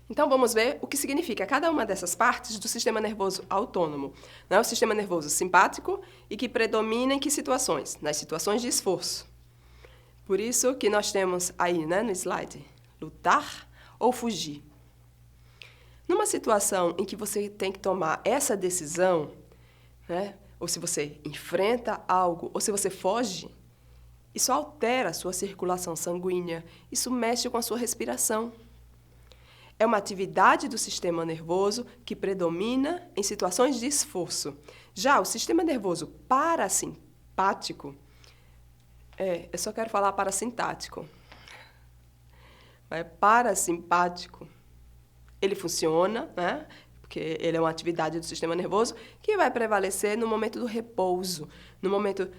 Então, vamos ver o que significa cada uma dessas partes do sistema nervoso autônomo. Não é o sistema nervoso simpático e que predomina em que situações? Nas situações de esforço. Por isso que nós temos aí, no slide, lutar ou fugir. Numa situação em que você tem que tomar essa decisão, ou se você enfrenta algo, ou se você foge, isso altera a sua circulação sanguínea, isso mexe com a sua respiração. É uma atividade do sistema nervoso que predomina em situações de esforço. Já o sistema nervoso parasimpático, eu só quero falar parasintático, parasimpático, ele funciona, porque ele é uma atividade do sistema nervoso que vai prevalecer no momento do repouso, no momento,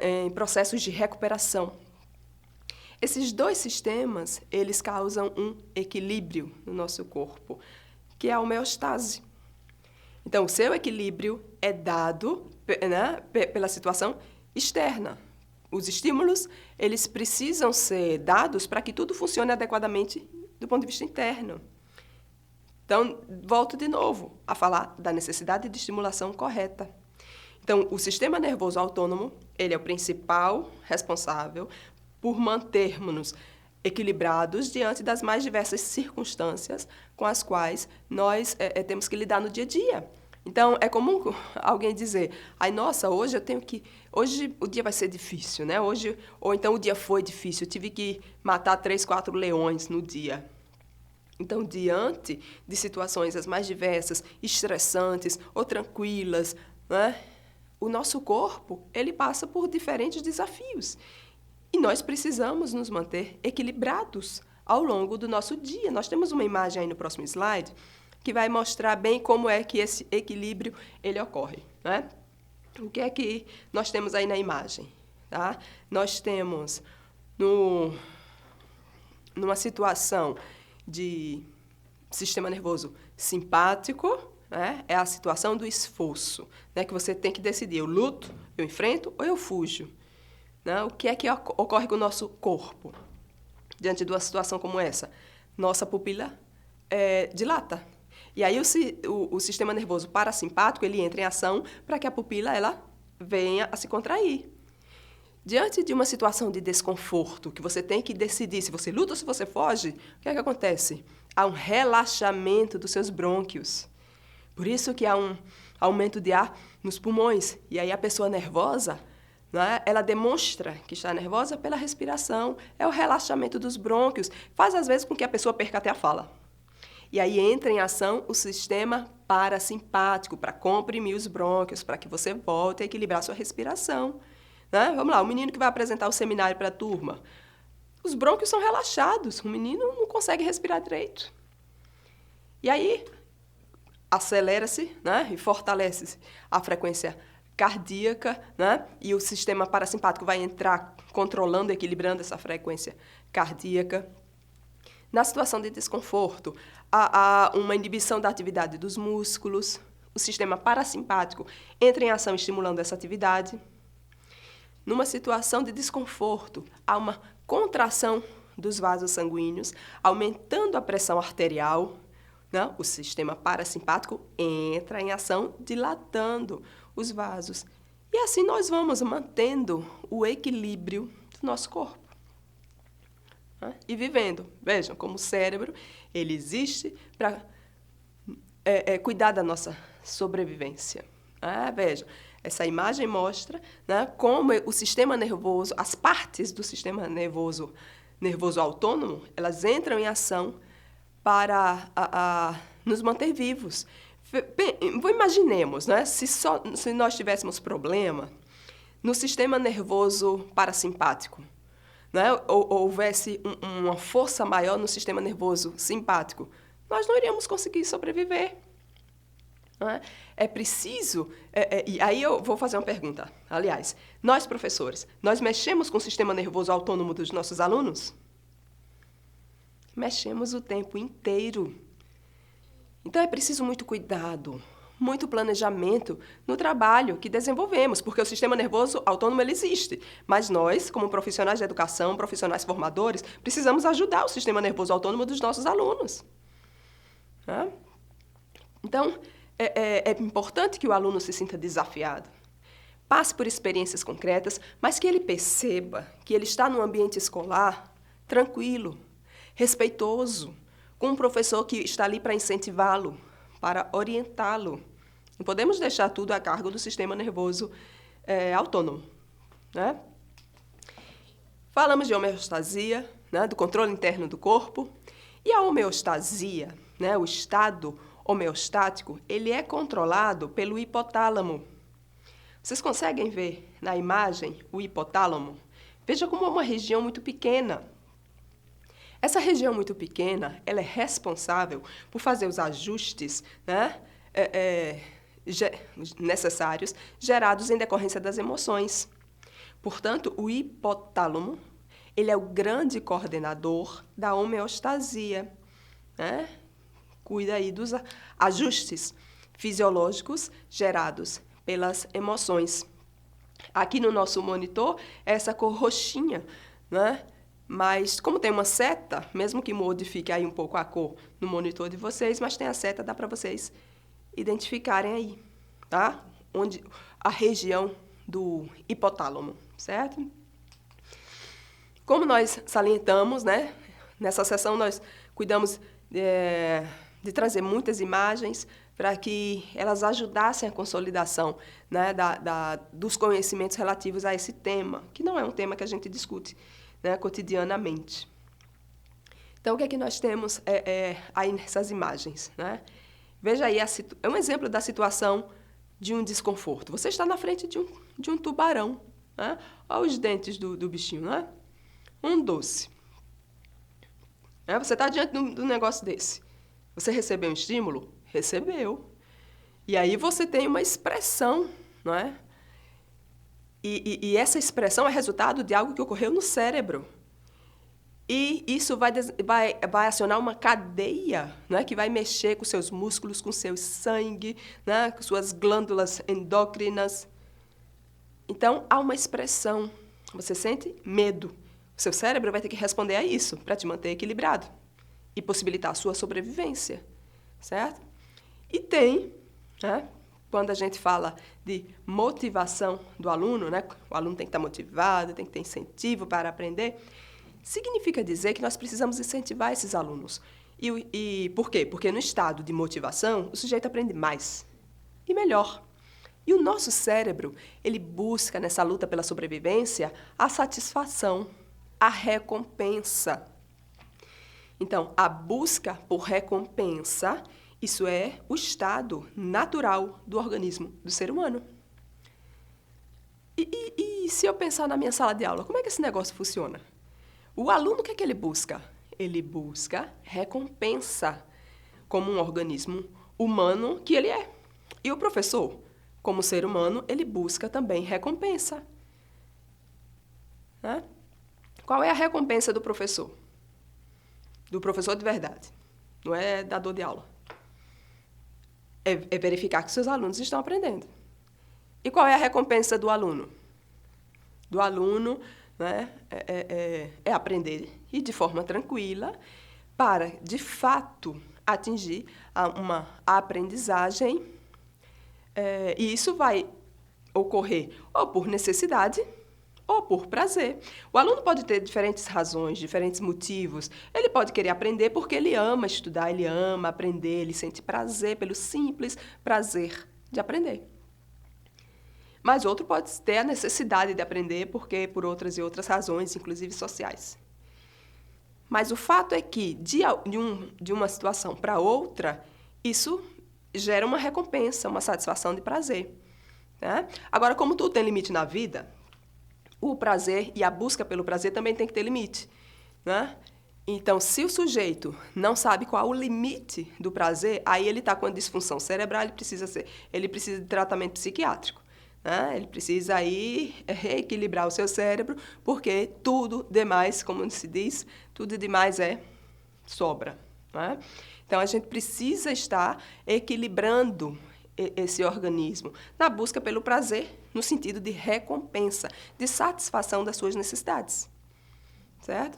em processos de recuperação. Esses dois sistemas, eles causam um equilíbrio no nosso corpo, que é a homeostase. Então, o seu equilíbrio é dado, pela situação externa. Os estímulos, eles precisam ser dados para que tudo funcione adequadamente do ponto de vista interno. Então, volto de novo a falar da necessidade de estimulação correta. Então, o sistema nervoso autônomo, ele é o principal responsável por mantermos-nos equilibrados diante das mais diversas circunstâncias com as quais nós temos que lidar no dia a dia. Então, é comum alguém dizer, nossa, hoje o dia vai ser difícil, ou então o dia foi difícil, eu tive que matar 3, 4 leões no dia. Então, diante de situações as mais diversas, estressantes ou tranquilas, o nosso corpo, ele passa por diferentes desafios. E nós precisamos nos manter equilibrados ao longo do nosso dia. Nós temos uma imagem aí no próximo slide que vai mostrar bem como é que esse equilíbrio ele ocorre. O que é que nós temos aí na imagem? Tá? Nós temos, numa situação de sistema nervoso simpático, é a situação do esforço, que você tem que decidir, eu luto, eu enfrento ou eu fujo. O que é que ocorre com o nosso corpo diante de uma situação como essa? Nossa pupila dilata. E aí o sistema nervoso parasimpático ele entra em ação para que a pupila ela venha a se contrair. Diante de uma situação de desconforto, que você tem que decidir se você luta ou se você foge, o que é que acontece? Há um relaxamento dos seus brônquios. Por isso que há um aumento de ar nos pulmões. E aí a pessoa nervosa, ela demonstra que está nervosa pela respiração. É o relaxamento dos brônquios. Faz, às vezes, com que a pessoa perca até a fala. E aí entra em ação o sistema parasimpático para comprimir os brônquios, para que você volte a equilibrar a sua respiração. Vamos lá, o menino que vai apresentar o seminário para a turma. Os brônquios são relaxados, o menino não consegue respirar direito. E aí acelera-se e fortalece-se a frequência cardíaca, e o sistema parasimpático vai entrar controlando, equilibrando essa frequência cardíaca. Na situação de desconforto, há uma inibição da atividade dos músculos, o sistema parasimpático entra em ação estimulando essa atividade. Numa situação de desconforto, há uma contração dos vasos sanguíneos, aumentando a pressão arterial. O sistema parasimpático entra em ação, dilatando os vasos. E assim nós vamos mantendo o equilíbrio do nosso corpo. E vivendo. Vejam como o cérebro ele existe para cuidar da nossa sobrevivência. Vejam, essa imagem mostra como o sistema nervoso, as partes do sistema nervoso autônomo, elas entram em ação para nos manter vivos. Imaginemos, se nós tivéssemos problema no sistema nervoso parasimpático, ou houvesse uma força maior no sistema nervoso simpático, nós não iríamos conseguir sobreviver. É preciso... e aí eu vou fazer uma pergunta. Aliás, nós, professores, nós mexemos com o sistema nervoso autônomo dos nossos alunos? Mexemos o tempo inteiro. Então, é preciso muito cuidado, muito planejamento no trabalho que desenvolvemos, porque o sistema nervoso autônomo ele existe, mas nós, como profissionais de educação, profissionais formadores, precisamos ajudar o sistema nervoso autônomo dos nossos alunos. né? Então, é importante que o aluno se sinta desafiado, passe por experiências concretas, mas que ele perceba que ele está num ambiente escolar tranquilo, respeitoso, com um professor que está ali para incentivá-lo, para orientá-lo. Não podemos deixar tudo a cargo do sistema nervoso autônomo, né? Falamos de homeostasia, né, do controle interno do corpo. E a homeostasia, né, o estado homeostático, ele é controlado pelo hipotálamo. Vocês conseguem ver na imagem o hipotálamo? Veja como é uma região muito pequena. Essa região muito pequena, ela é responsável por fazer os ajustes, né, necessários, gerados em decorrência das emoções. Portanto, o hipotálamo, ele é o grande coordenador da homeostasia, né? Cuida aí dos ajustes fisiológicos gerados pelas emoções. Aqui no nosso monitor, é essa cor roxinha, né? Mas como tem uma seta, mesmo que modifique aí um pouco a cor no monitor de vocês, mas tem a seta, dá para vocês identificarem aí, tá? Onde a região do hipotálamo, certo? Como nós salientamos, né? Nessa sessão nós cuidamos de trazer muitas imagens para que elas ajudassem a consolidação, né, dos conhecimentos relativos a esse tema, que não é um tema que a gente discute, né, cotidianamente. Então, o que é que nós temos aí nessas imagens, né? Veja aí, é um exemplo da situação de um desconforto. Você está na frente de um tubarão, né? Olha os dentes do bichinho, né? Um doce. Você está diante de um negócio desse. Você recebeu um estímulo? Recebeu. E aí você tem uma expressão, não é? E essa expressão é resultado de algo que ocorreu no cérebro. E isso vai acionar uma cadeia, né, que vai mexer com seus músculos, com seu sangue, né, com suas glândulas endócrinas. Então, há uma expressão. Você sente medo. O seu cérebro vai ter que responder a isso para te manter equilibrado e possibilitar a sua sobrevivência, certo? E tem, né, quando a gente fala de motivação do aluno, né, o aluno tem que estar motivado, tem que ter incentivo para aprender, significa dizer que nós precisamos incentivar esses alunos. E por quê? Porque no estado de motivação, o sujeito aprende mais e melhor. E o nosso cérebro, ele busca, nessa luta pela sobrevivência, a satisfação, a recompensa. Então, a busca por recompensa, isso é o estado natural do organismo do ser humano. E se eu pensar na minha sala de aula, como é que esse negócio funciona? O aluno, o que é que ele busca? Ele busca recompensa como um organismo humano que ele é. E o professor, como ser humano, ele busca também recompensa. Né? Qual é a recompensa do professor? Do professor de verdade. Não é dador de aula. É verificar que seus alunos estão aprendendo. E qual é a recompensa do aluno? Do aluno, né, é aprender e de forma tranquila para, de fato, atingir uma aprendizagem. E isso vai ocorrer ou por necessidade ou por prazer. O aluno pode ter diferentes razões, diferentes motivos. Ele pode querer aprender porque ele ama estudar, ele ama aprender, ele sente prazer pelo simples prazer de aprender. Mas outro pode ter a necessidade de aprender porque por outras e outras razões, inclusive sociais. Mas o fato é que, de uma situação para outra, isso gera uma recompensa, uma satisfação de prazer. Né? Agora, como tudo tem limite na vida, o prazer e a busca pelo prazer também tem que ter limite. Né? Então, se o sujeito não sabe qual é o limite do prazer, aí ele está com a disfunção cerebral, ele precisa de tratamento psiquiátrico. Né? Ele precisa aí reequilibrar o seu cérebro, porque tudo demais, como se diz, tudo demais sobra. Né? Então, a gente precisa estar equilibrando esse organismo na busca pelo prazer, no sentido de recompensa, de satisfação das suas necessidades. Certo?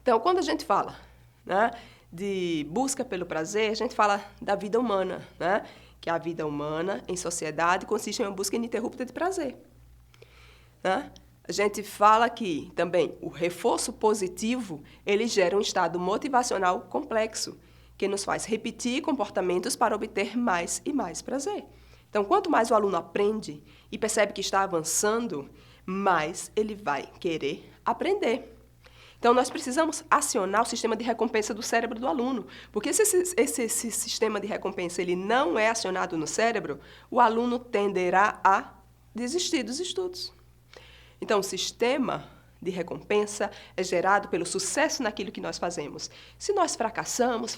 Então, quando a gente fala, né, de busca pelo prazer, a gente fala da vida humana, né? Que a vida humana, em sociedade, consiste em uma busca ininterrupta de prazer. Né? A gente fala que, também, o reforço positivo, ele gera um estado motivacional complexo, que nos faz repetir comportamentos para obter mais e mais prazer. Então, quanto mais o aluno aprende e percebe que está avançando, mais ele vai querer aprender. Então, nós precisamos acionar o sistema de recompensa do cérebro do aluno, porque se esse sistema de recompensa ele não é acionado no cérebro, o aluno tenderá a desistir dos estudos. Então, o sistema de recompensa é gerado pelo sucesso naquilo que nós fazemos. Se nós fracassamos,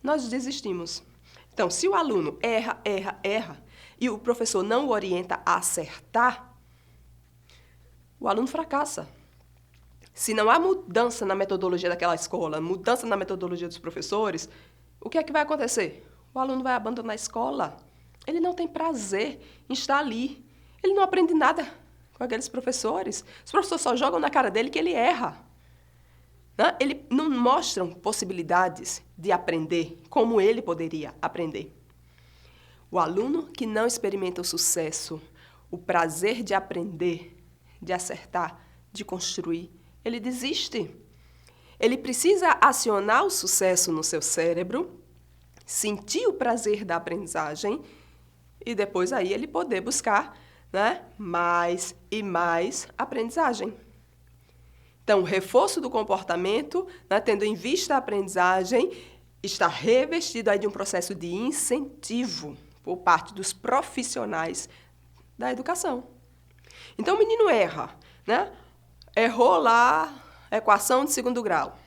nós desistimos. Então, se o aluno erra, e o professor não o orienta a acertar, o aluno fracassa. Se não há mudança na metodologia daquela escola, mudança na metodologia dos professores, o que é que vai acontecer? O aluno vai abandonar a escola. Ele não tem prazer em estar ali. Ele não aprende nada com aqueles professores. Os professores só jogam na cara dele que ele erra. Né? Eles não mostram possibilidades de aprender como ele poderia aprender. O aluno que não experimenta o sucesso, o prazer de aprender, de acertar, de construir, ele desiste. Ele precisa acionar o sucesso no seu cérebro, sentir o prazer da aprendizagem e depois aí ele poder buscar, né, mais e mais aprendizagem. Então, o reforço do comportamento, né, tendo em vista a aprendizagem, está revestido aí de um processo de incentivo por parte dos profissionais da educação. Então, o menino erra, né? Errou lá a equação de segundo grau.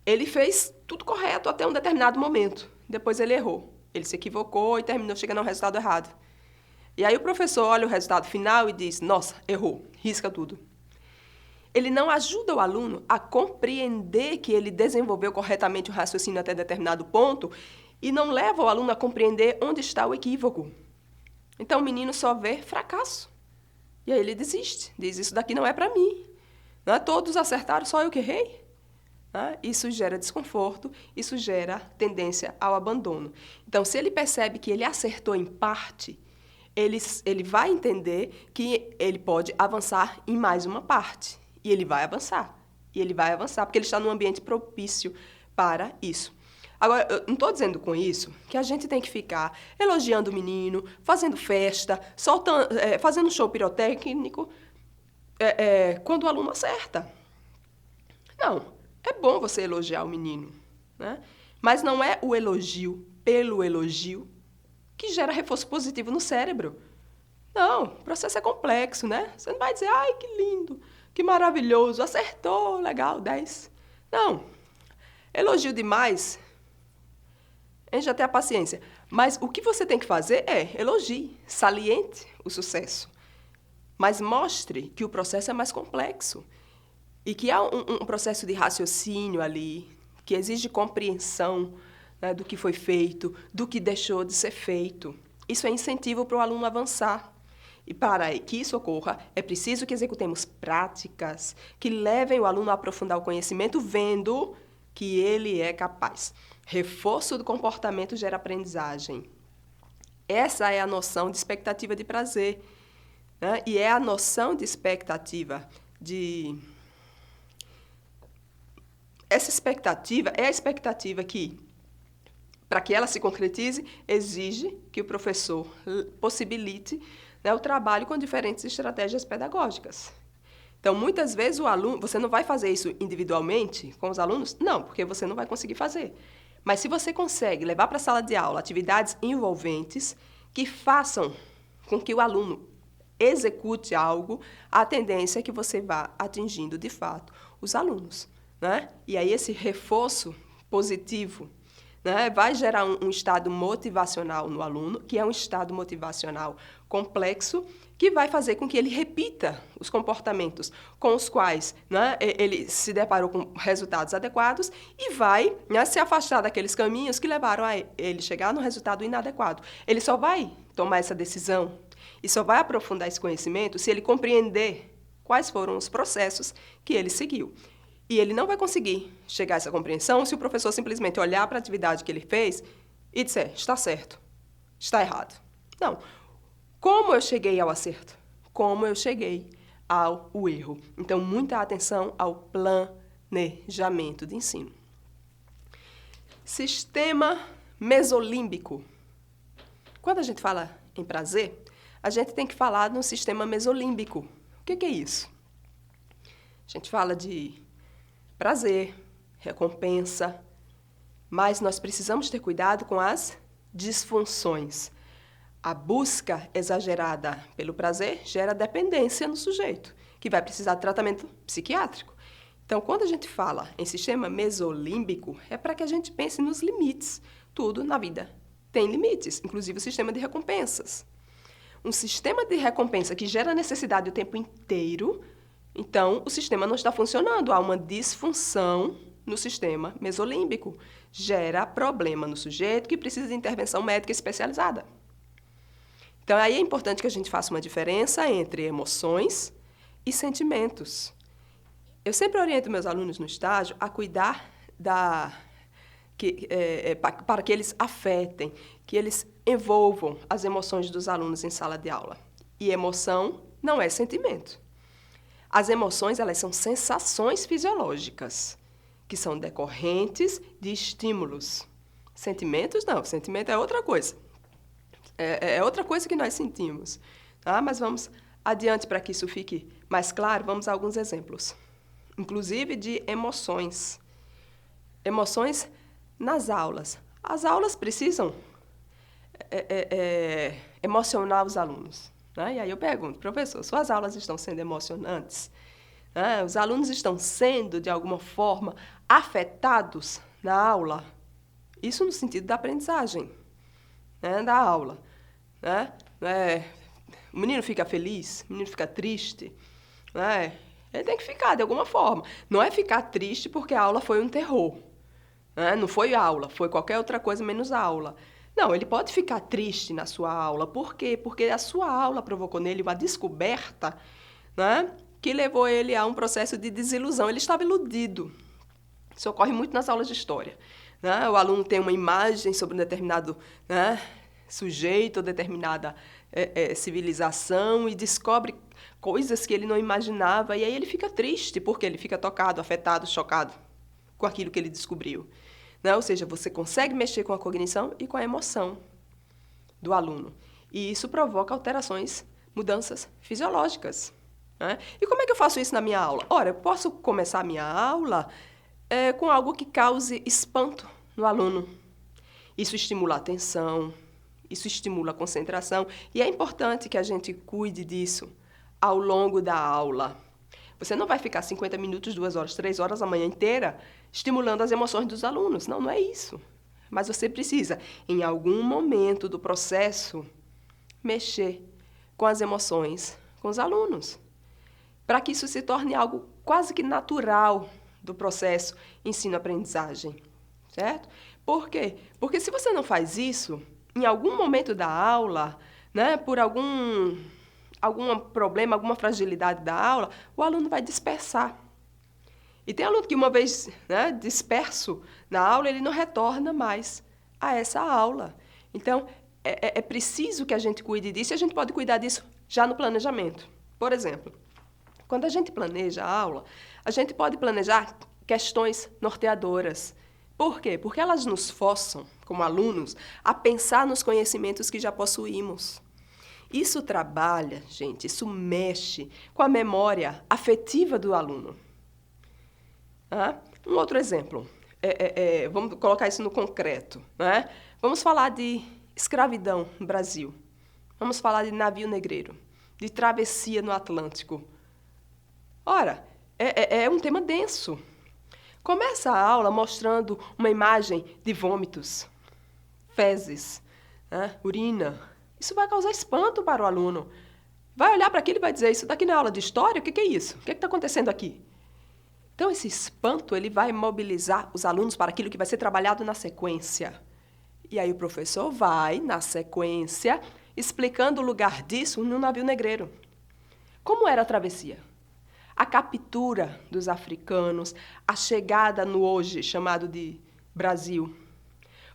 Ele fez tudo correto até um determinado momento. Depois ele errou. Ele se equivocou e terminou chegando ao resultado errado. E aí o professor olha o resultado final e diz, nossa, errou, risca tudo. Ele não ajuda o aluno a compreender que ele desenvolveu corretamente o raciocínio até determinado ponto e não leva o aluno a compreender onde está o equívoco. Então, o menino só vê fracasso. E aí ele desiste, diz, isso daqui não é para mim. Não é? Todos acertaram, só eu que errei. Né? Isso gera desconforto, isso gera tendência ao abandono. Então, se ele percebe que ele acertou em parte, ele vai entender que ele pode avançar em mais uma parte. E ele vai avançar. Porque ele está num ambiente propício para isso. Agora, eu não estou dizendo com isso que a gente tem que ficar elogiando o menino, fazendo festa, fazendo show pirotécnico quando o aluno acerta. Não, é bom você elogiar o menino, né? Mas não é o elogio pelo elogio que gera reforço positivo no cérebro. Não, o processo é complexo, né? Você não vai dizer, ai, que lindo, que maravilhoso, acertou, legal, 10. Não, elogio demais... A gente já tem a paciência. Mas o que você tem que fazer é elogie, saliente o sucesso. Mas mostre que o processo é mais complexo e que há um processo de raciocínio ali, que exige compreensão, né, do que foi feito, do que deixou de ser feito. Isso é incentivo para o aluno avançar. E para que isso ocorra, é preciso que executemos práticas que levem o aluno a aprofundar o conhecimento, vendo que ele é capaz. Reforço do comportamento gera aprendizagem. Essa é a noção de expectativa de prazer, né? E é a noção de expectativa de... Essa expectativa é a expectativa que, para que ela se concretize, exige que o professor possibilite, né, o trabalho com diferentes estratégias pedagógicas. Então, muitas vezes o aluno... Você não vai fazer isso individualmente com os alunos? Não, porque você não vai conseguir fazer. Mas se você consegue levar para a sala de aula atividades envolventes que façam com que o aluno execute algo, a tendência é que você vá atingindo, de fato, os alunos. Né? E aí esse reforço positivo, né, vai gerar um estado motivacional no aluno, que é um estado motivacional complexo, que vai fazer com que ele repita os comportamentos com os quais, né, ele se deparou com resultados adequados e vai, né, se afastar daqueles caminhos que levaram a ele chegar no resultado inadequado. Ele só vai tomar essa decisão e só vai aprofundar esse conhecimento se ele compreender quais foram os processos que ele seguiu. E ele não vai conseguir chegar a essa compreensão se o professor simplesmente olhar para a atividade que ele fez e disser, está certo, está errado. Não. Como eu cheguei ao acerto? Como eu cheguei ao erro? Então, muita atenção ao planejamento de ensino. Sistema mesolímbico. Quando a gente fala em prazer, a gente tem que falar no sistema mesolímbico. O que é isso? A gente fala de prazer, recompensa, mas nós precisamos ter cuidado com as disfunções. A busca exagerada pelo prazer gera dependência no sujeito, que vai precisar de tratamento psiquiátrico. Então, quando a gente fala em sistema mesolímbico, é para que a gente pense nos limites. Tudo na vida tem limites, inclusive o sistema de recompensas. Um sistema de recompensa que gera necessidade o tempo inteiro, então o sistema não está funcionando. Há uma disfunção no sistema mesolímbico. Gera problema no sujeito que precisa de intervenção médica especializada. Então, aí é importante que a gente faça uma diferença entre emoções e sentimentos. Eu sempre oriento meus alunos no estágio a cuidar para que eles afetem, que eles envolvam as emoções dos alunos em sala de aula. E emoção não é sentimento. As emoções, elas são sensações fisiológicas, que são decorrentes de estímulos. Sentimentos, não. Sentimento é outra coisa. É outra coisa que nós sentimos. Tá? Mas vamos adiante para que isso fique mais claro. Vamos a alguns exemplos. Inclusive de emoções. Emoções nas aulas. As aulas precisam emocionar os alunos. Né? E aí eu pergunto, professor, suas aulas estão sendo emocionantes? Né? Os alunos estão sendo, de alguma forma, afetados na aula? Isso no sentido da aprendizagem, né? Da aula. Né? O menino fica feliz, o menino fica triste. Né? Ele tem que ficar, de alguma forma. Não é ficar triste porque a aula foi um terror. Né? Não foi aula, foi qualquer outra coisa menos aula. Não, ele pode ficar triste na sua aula. Por quê? Porque a sua aula provocou nele uma descoberta, né, que levou ele a um processo de desilusão. Ele estava iludido. Isso ocorre muito nas aulas de história. Né? O aluno tem uma imagem sobre um determinado, né, sujeito ou determinada civilização e descobre coisas que ele não imaginava. E aí ele fica triste, porque ele fica tocado, afetado, chocado com aquilo que ele descobriu. Né? Ou seja, você consegue mexer com a cognição e com a emoção do aluno. E isso provoca alterações, mudanças fisiológicas. Né? E como é que eu faço isso na minha aula? Ora, eu posso começar a minha aula com algo que cause espanto no aluno. Isso estimula a atenção, isso estimula a concentração. E é importante que a gente cuide disso ao longo da aula. Você não vai ficar 50 minutos, 2 horas, 3 horas a manhã inteira estimulando as emoções dos alunos. Não, não é isso. Mas você precisa, em algum momento do processo, mexer com as emoções com os alunos, para que isso se torne algo quase que natural do processo ensino-aprendizagem. Certo? Por quê? Porque se você não faz isso, em algum momento da aula, né, por algum problema, alguma fragilidade da aula, o aluno vai dispersar. E tem aluno que, uma vez, né, disperso na aula, ele não retorna mais a essa aula. Então, é preciso que a gente cuide disso, e a gente pode cuidar disso já no planejamento. Por exemplo, quando a gente planeja a aula, a gente pode planejar questões norteadoras. Por quê? Porque elas nos forçam, como alunos, a pensar nos conhecimentos que já possuímos. Isso trabalha, gente, isso mexe com a memória afetiva do aluno. Um outro exemplo, vamos colocar isso no concreto. Né? Vamos falar de escravidão no Brasil. Vamos falar de navio negreiro, de travessia no Atlântico. Ora, é um tema denso. Começa a aula mostrando uma imagem de vômitos, fezes, né? Urina. Isso vai causar espanto para o aluno. Vai olhar para aquilo e vai dizer, isso daqui na aula de história? O que é isso? O que está acontecendo aqui? Então, esse espanto ele vai mobilizar os alunos para aquilo que vai ser trabalhado na sequência. E aí o professor vai, na sequência, explicando o lugar disso no navio negreiro. Como era a travessia? a captura dos africanos, a chegada no hoje chamado de Brasil.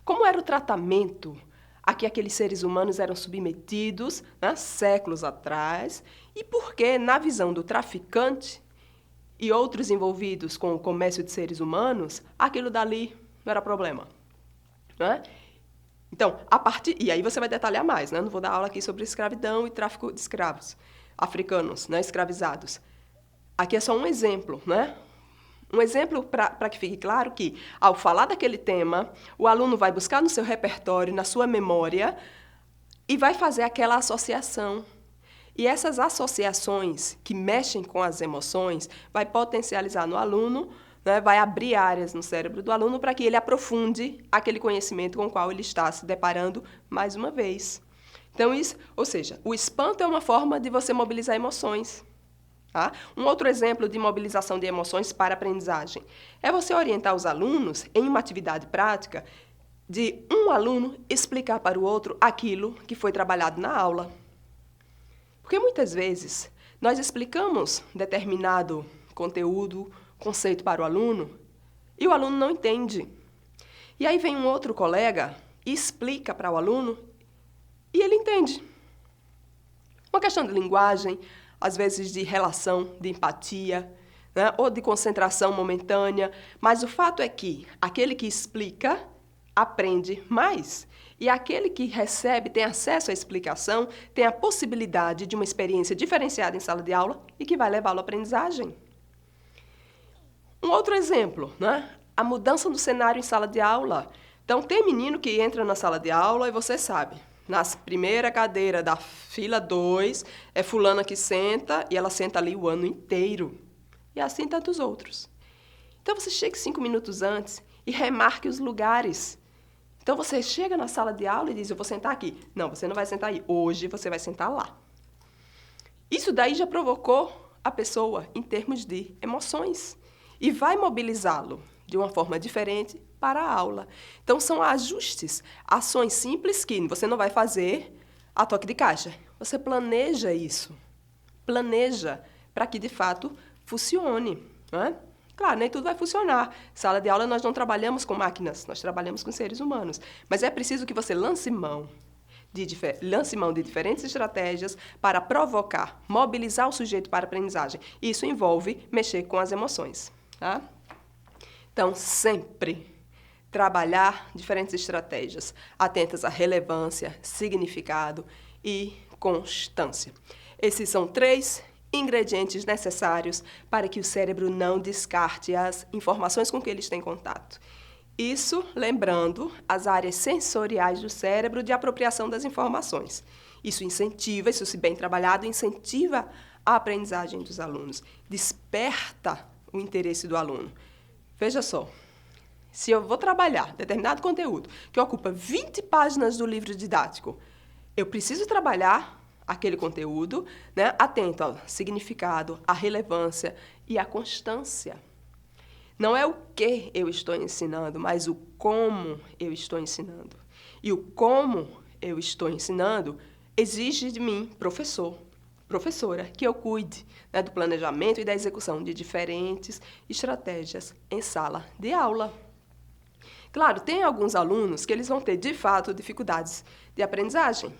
Como era o tratamento a que aqueles seres humanos eram submetidos, né, séculos atrás, e por que, na visão do traficante e outros envolvidos com o comércio de seres humanos, aquilo dali não era problema. Né? Então, e aí você vai detalhar mais, né? Não vou dar aula aqui sobre escravidão e tráfico de escravos africanos, né, escravizados. Aqui é só um exemplo, né? Um exemplo para que fique claro que, ao falar daquele tema, o aluno vai buscar no seu repertório, na sua memória, e vai fazer aquela associação. E essas associações que mexem com as emoções vai potencializar no aluno, né, vai abrir áreas no cérebro do aluno para que ele aprofunde aquele conhecimento com o qual ele está se deparando mais uma vez. Então, ou seja, o espanto é uma forma de você mobilizar emoções. Tá? Um outro exemplo de mobilização de emoções para aprendizagem é você orientar os alunos em uma atividade prática de um aluno explicar para o outro aquilo que foi trabalhado na aula. Porque muitas vezes nós explicamos determinado conteúdo, conceito para o aluno e o aluno não entende. E aí vem um outro colega e explica para o aluno e ele entende. Uma questão de linguagem, às vezes de relação, de empatia, né, ou de concentração momentânea, mas o fato é que aquele que explica aprende mais e aquele que recebe, tem acesso à explicação, tem a possibilidade de uma experiência diferenciada em sala de aula e que vai levá-lo à aprendizagem. Um outro exemplo, né, a mudança do cenário em sala de aula. Então, tem menino que entra na sala de aula e você sabe, na primeira cadeira da fila 2, é fulana que senta e ela senta ali o ano inteiro. E assim tantos outros. Então, você chega 5 minutos antes e remarque os lugares. Então, você chega na sala de aula e diz, eu vou sentar aqui. Não, você não vai sentar aí. Hoje você vai sentar lá. Isso daí já provocou a pessoa em termos de emoções e vai mobilizá-lo de uma forma diferente para a aula. Então, são ajustes, ações simples que você não vai fazer a toque de caixa. Você planeja isso. Planeja para que, de fato, funcione. Né? Claro, nem tudo vai funcionar. Sala de aula, nós não trabalhamos com máquinas, nós trabalhamos com seres humanos. Mas é preciso que você lance mão de diferentes estratégias para provocar, mobilizar o sujeito para a aprendizagem. Isso envolve mexer com as emoções. Tá? Então, sempre trabalhar diferentes estratégias, atentas à relevância, significado e constância. Esses são 3 ingredientes necessários para que o cérebro não descarte as informações com que eles têm contato. Isso lembrando as áreas sensoriais do cérebro de apropriação das informações. Isso incentiva, isso se bem trabalhado, incentiva a aprendizagem dos alunos, desperta o interesse do aluno. Veja só, se eu vou trabalhar determinado conteúdo que ocupa 20 páginas do livro didático, eu preciso trabalhar aquele conteúdo, né, atento ao significado, à relevância e à constância. Não é o que eu estou ensinando, mas o como eu estou ensinando. E o como eu estou ensinando exige de mim, professora, que eu cuide, né, do planejamento e da execução de diferentes estratégias em sala de aula. Claro, tem alguns alunos que eles vão ter, de fato, dificuldades de aprendizagem.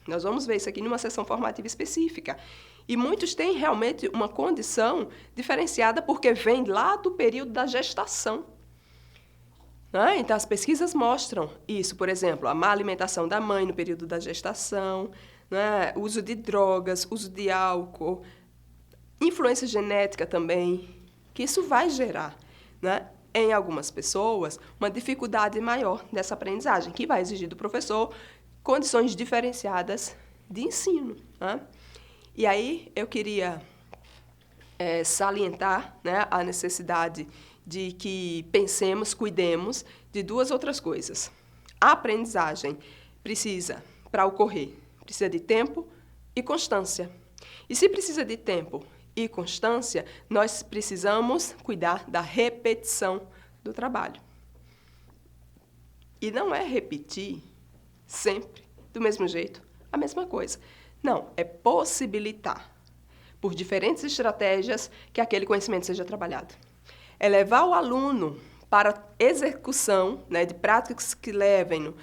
Nós vamos ver isso aqui numa sessão formativa específica. E muitos têm realmente uma condição diferenciada porque vem lá do período da gestação. Né? Então, as pesquisas mostram isso, por exemplo, a má alimentação da mãe no período da gestação, né? Uso de drogas, uso de álcool, influência genética também, que isso vai gerar, né, em algumas pessoas, uma dificuldade maior dessa aprendizagem, que vai exigir do professor condições diferenciadas de ensino. Né? E aí eu queria salientar, né, a necessidade de que pensemos, cuidemos de 2 outras coisas. A aprendizagem precisa, para ocorrer, precisa de tempo e constância. E se precisa de tempo e constância, nós precisamos cuidar da repetição do trabalho. E não é repetir sempre, do mesmo jeito, a mesma coisa. Não, é possibilitar. por diferentes estratégias que aquele conhecimento seja trabalhado. É levar o aluno para execução, né, de práticas que levem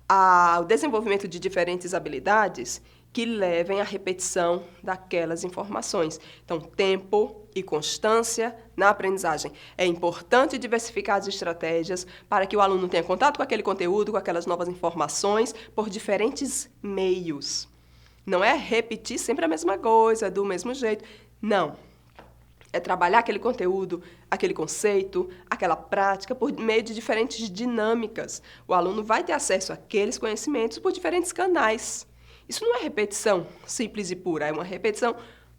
ao desenvolvimento de diferentes habilidades que levem à repetição daquelas informações. Então, tempo e constância na aprendizagem. É importante diversificar as estratégias para que o aluno tenha contato com aquele conteúdo, com aquelas novas informações, por diferentes meios. Não é repetir sempre a mesma coisa, do mesmo jeito. Não. É trabalhar aquele conteúdo, aquele conceito, aquela prática por meio de diferentes dinâmicas. O aluno vai ter acesso àqueles conhecimentos por diferentes canais. Isso não é repetição simples e pura, é uma repetição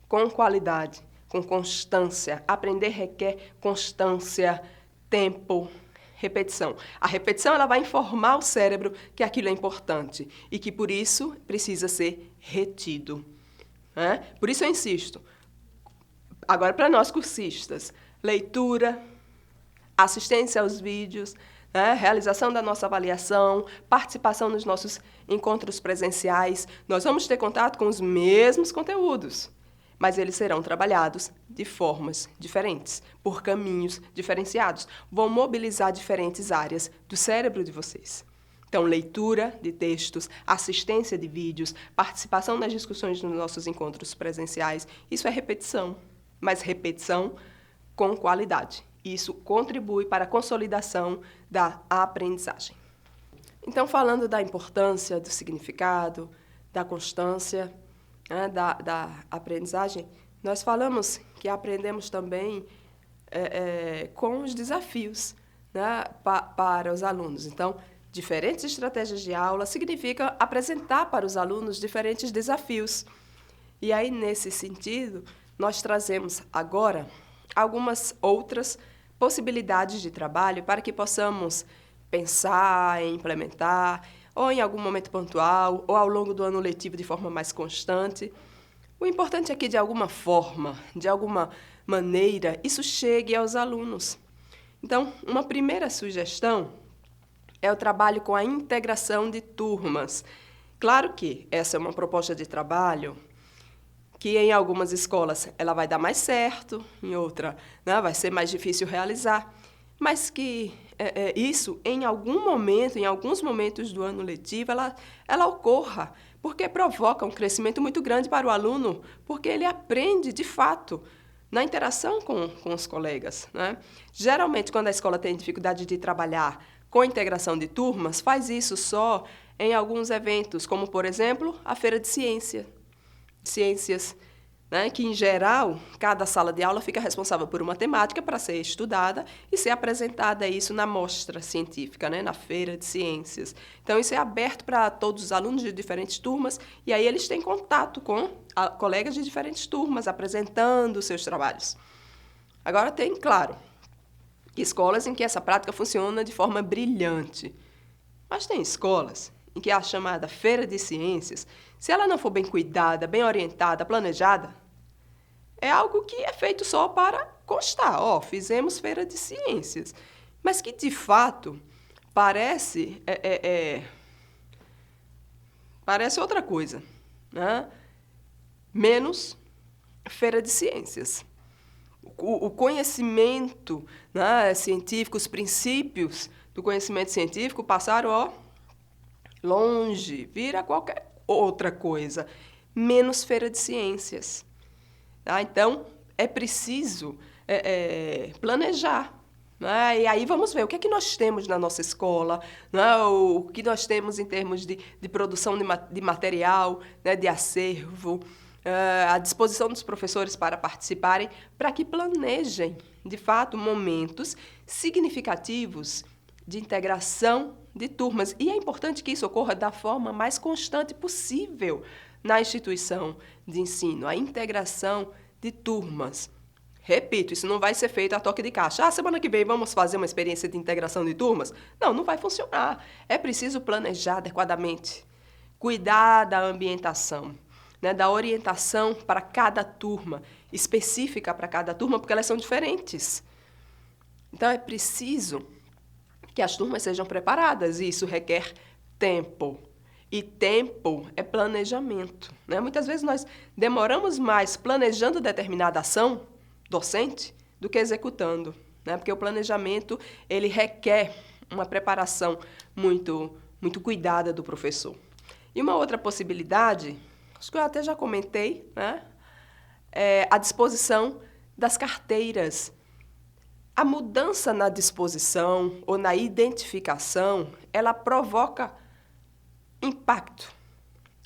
com qualidade, com constância. Aprender requer constância, tempo, repetição. A repetição ela vai informar o cérebro que aquilo é importante e que, por isso, precisa ser retido. Né? Por isso eu insisto. Agora, para nós cursistas, leitura, assistência aos vídeos, né, realização da nossa avaliação, participação nos nossos encontros presenciais, nós vamos ter contato com os mesmos conteúdos, mas eles serão trabalhados de formas diferentes, por caminhos diferenciados. Vão mobilizar diferentes áreas do cérebro de vocês. Então, leitura de textos, assistência de vídeos, participação nas discussões nos nossos encontros presenciais, isso é repetição, mas repetição com qualidade. Isso contribui para a consolidação da aprendizagem. Então, falando da importância, do significado, da constância, né, da aprendizagem, nós falamos que aprendemos também com os desafios, né, para os alunos. Então, diferentes estratégias de aula significa apresentar para os alunos diferentes desafios. E aí, nesse sentido, nós trazemos agora algumas outras possibilidades de trabalho para que possamos pensar, implementar, ou em algum momento pontual, ou ao longo do ano letivo de forma mais constante. O importante é que, de alguma forma, de alguma maneira, isso chegue aos alunos. Então, uma primeira sugestão é o trabalho com a integração de turmas. Claro que essa é uma proposta de trabalho que em algumas escolas ela vai dar mais certo, em outra, né, vai ser mais difícil realizar, mas que isso, em algum momento, em alguns momentos do ano letivo, ela ocorra, porque provoca um crescimento muito grande para o aluno, porque ele aprende, de fato, na interação com os colegas. Né? Geralmente, quando a escola tem dificuldade de trabalhar com integração de turmas, faz isso só em alguns eventos, como, por exemplo, a Feira de Ciências, né, que, em geral, cada sala de aula fica responsável por uma temática para ser estudada e ser apresentada isso na mostra científica, né, na Feira de Ciências. Então, isso é aberto para todos os alunos de diferentes turmas e aí eles têm contato com colegas de diferentes turmas, apresentando os seus trabalhos. Agora, tem, claro, escolas em que essa prática funciona de forma brilhante, mas tem escolas em que a chamada Feira de Ciências, se ela não for bem cuidada, bem orientada, planejada, é algo que é feito só para constar. Fizemos Feira de Ciências. Mas que, de fato, parece outra coisa, né? Menos Feira de Ciências. O conhecimento, né, científico, os princípios do conhecimento científico passaram, longe, vira qualquer outra coisa, menos Feira de Ciências. Tá? Então, é preciso planejar. Né? E aí vamos ver o que é que nós temos na nossa escola, né? O que nós temos em termos de produção de material, né? De acervo, à disposição dos professores para participarem, para que planejem, de fato, momentos significativos de integração de turmas. E é importante que isso ocorra da forma mais constante possível na instituição de ensino, a integração de turmas. Repito, isso não vai ser feito a toque de caixa. Semana que vem vamos fazer uma experiência de integração de turmas? Não vai funcionar. É preciso planejar adequadamente, cuidar da ambientação, né, da orientação para cada turma, específica para cada turma, porque elas são diferentes. Então, é preciso que as turmas sejam preparadas, e isso requer tempo. E tempo é planejamento, né? Muitas vezes nós demoramos mais planejando determinada ação docente do que executando, né? Porque o planejamento ele requer uma preparação muito cuidada do professor. E uma outra possibilidade, acho que eu até já comentei, né? É a disposição das carteiras. A mudança na disposição ou na identificação, ela provoca impacto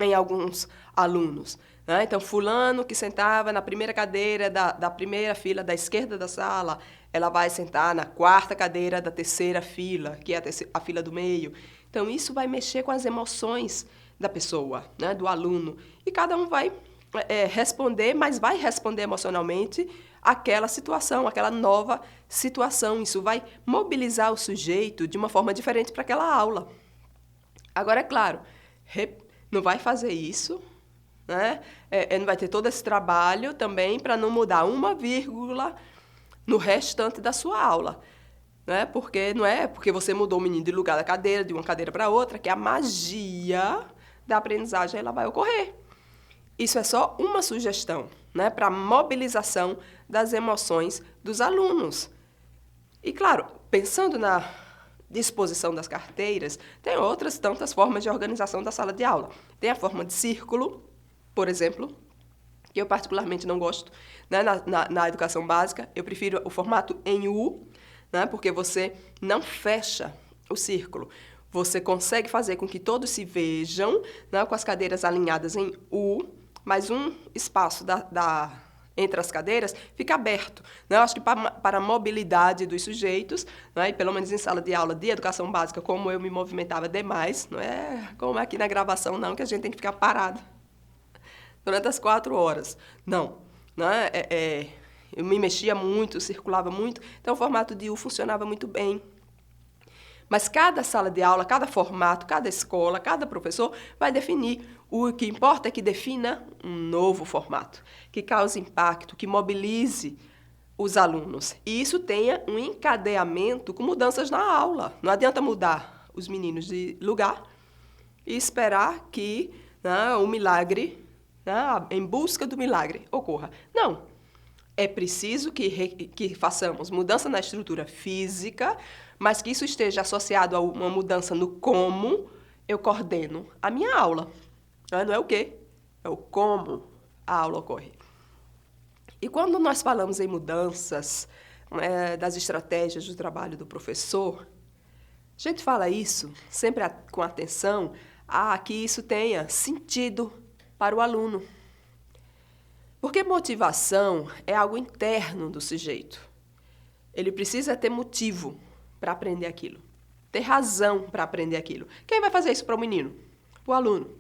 em alguns alunos, né? Então, fulano que sentava na primeira cadeira da primeira fila da esquerda da sala, ela vai sentar na quarta cadeira da terceira fila, que é a fila do meio. Então, isso vai mexer com as emoções da pessoa, né? Do aluno. E cada um vai responder, mas vai responder emocionalmente aquela situação, aquela nova situação. Isso vai mobilizar o sujeito de uma forma diferente para aquela aula. Agora, é claro, não vai fazer isso, né? Não vai ter todo esse trabalho também para não mudar uma vírgula no restante da sua aula. Né? Porque não é porque você mudou o menino de lugar da cadeira, de uma cadeira para outra, que a magia da aprendizagem ela vai ocorrer. Isso é só uma sugestão, né, para a mobilização das emoções dos alunos. E, claro, pensando na disposição das carteiras, tem outras tantas formas de organização da sala de aula. Tem a forma de círculo, por exemplo, que eu particularmente não gosto, né, na educação básica. Eu prefiro o formato em U, né, porque você não fecha o círculo. Você consegue fazer com que todos se vejam, né, com as cadeiras alinhadas em U, mas um espaço entre as cadeiras fica aberto. Né? Eu acho que para a mobilidade dos sujeitos, né, e pelo menos em sala de aula de educação básica, como eu me movimentava demais, não é como aqui na gravação, não, que a gente tem que ficar parado durante as 4 horas. Não. Né? Eu me mexia muito, circulava muito, então o formato de U funcionava muito bem. Mas cada sala de aula, cada formato, cada escola, cada professor vai definir. O que importa é que defina um novo formato, que cause impacto, que mobilize os alunos. E isso tenha um encadeamento com mudanças na aula. Não adianta mudar os meninos de lugar e esperar que, né, o milagre, né, em busca do milagre, ocorra. Não. É preciso que façamos mudança na estrutura física, mas que isso esteja associado a uma mudança no como eu coordeno a minha aula. Não é o quê? É o como a aula ocorre. E quando nós falamos em mudanças, das estratégias do trabalho do professor, a gente fala isso sempre com atenção a que isso tenha sentido para o aluno. Porque motivação é algo interno do sujeito. Ele precisa ter motivo para aprender aquilo, ter razão para aprender aquilo. Quem vai fazer isso para o menino? O aluno.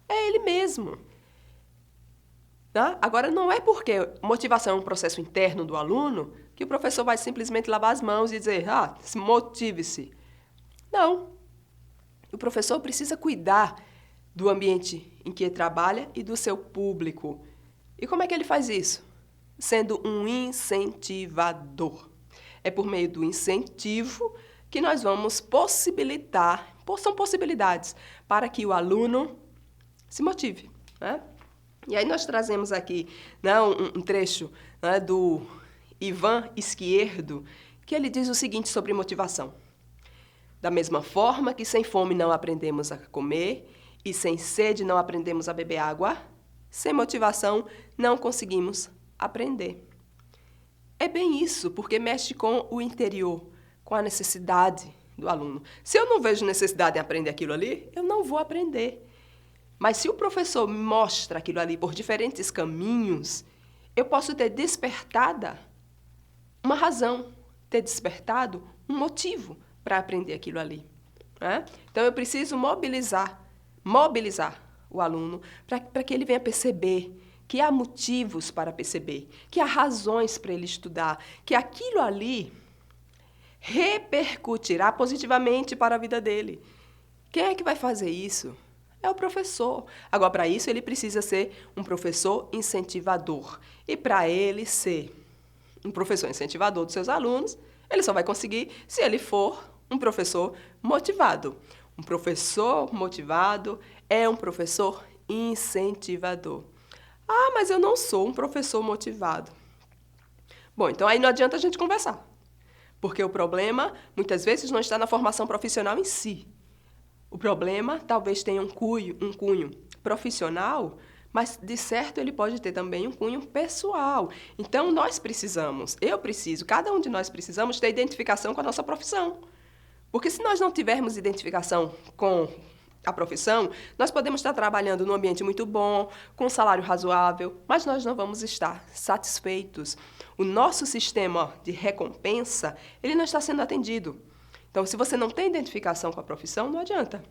É ele mesmo. Tá? Agora, não é porque motivação é um processo interno do aluno que o professor vai simplesmente lavar as mãos e dizer, motive-se. Não. O professor precisa cuidar do ambiente em que ele trabalha e do seu público. E como é que ele faz isso? Sendo um incentivador. É por meio do incentivo que nós vamos possibilitar, são possibilidades, para que o aluno se motive. Né? E aí nós trazemos aqui, né, um trecho, né, do Ivan Esquerdo, que ele diz o seguinte sobre motivação. Da mesma forma que sem fome não aprendemos a comer e sem sede não aprendemos a beber água, sem motivação, não conseguimos aprender. É bem isso, porque mexe com o interior, com a necessidade do aluno. Se eu não vejo necessidade em aprender aquilo ali, eu não vou aprender. Mas se o professor me mostra aquilo ali por diferentes caminhos, eu posso ter despertada uma razão, ter despertado um motivo para aprender aquilo ali. Né? Então, eu preciso mobilizar o aluno para que ele venha perceber que há motivos para perceber, que há razões para ele estudar, que aquilo ali repercutirá positivamente para a vida dele. Quem é que vai fazer isso? É o professor. Agora, para isso, ele precisa ser um professor incentivador. E para ele ser um professor incentivador dos seus alunos, ele só vai conseguir se ele for um professor motivado. Um professor motivado é um professor incentivador. Ah, mas eu não sou um professor motivado. Bom, então aí não adianta a gente conversar. Porque o problema, muitas vezes, não está na formação profissional em si. O problema talvez tenha um cunho profissional, mas, de certo, ele pode ter também um cunho pessoal. Então, eu preciso, cada um de nós precisamos ter identificação com a nossa profissão. Porque se nós não tivermos identificação com a profissão, nós podemos estar trabalhando num ambiente muito bom, com um salário razoável, mas nós não vamos estar satisfeitos. O nosso sistema de recompensa, ele não está sendo atendido. Então, se você não tem identificação com a profissão, não adianta.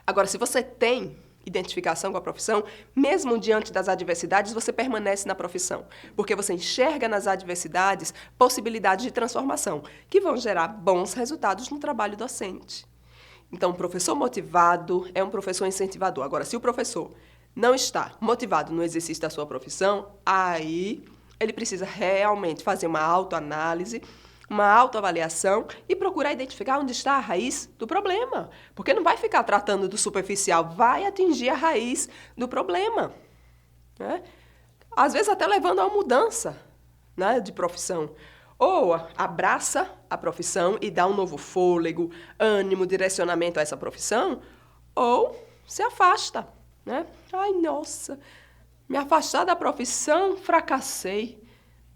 Agora, se você tem identificação com a profissão, mesmo diante das adversidades, você permanece na profissão, porque você enxerga nas adversidades possibilidades de transformação, que vão gerar bons resultados no trabalho docente. Então, o professor motivado é um professor incentivador. Agora, se o professor não está motivado no exercício da sua profissão, aí ele precisa realmente fazer uma autoanálise, uma autoavaliação e procurar identificar onde está a raiz do problema. Porque não vai ficar tratando do superficial, vai atingir a raiz do problema, né? Às vezes até levando a uma mudança, né, de profissão. Ou abraça a profissão e dá um novo fôlego, ânimo, direcionamento a essa profissão, ou se afasta, né? Ai, nossa, me afastar da profissão, fracassei,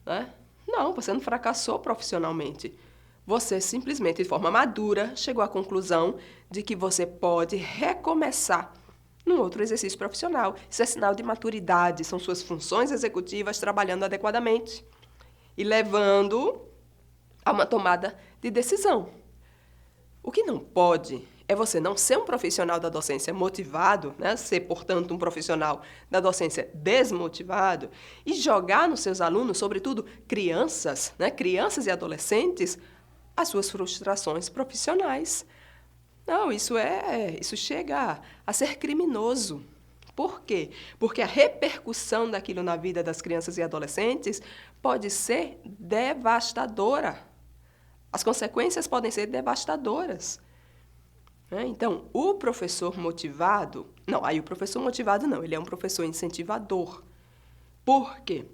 né? Não, você não fracassou profissionalmente. Você simplesmente, de forma madura, chegou à conclusão de que você pode recomeçar num outro exercício profissional. Isso é sinal de maturidade, são suas funções executivas trabalhando adequadamente e levando a uma tomada de decisão. O que não pode é você não ser um profissional da docência motivado, né? Ser, portanto, um profissional da docência desmotivado e jogar nos seus alunos, sobretudo crianças, né? Crianças e adolescentes, as suas frustrações profissionais. Não, isso chega a ser criminoso. Por quê? Porque a repercussão daquilo na vida das crianças e adolescentes pode ser devastadora. As consequências podem ser devastadoras. Então, o professor motivado... Não, aí o professor motivado não, ele é um professor incentivador. Por quê?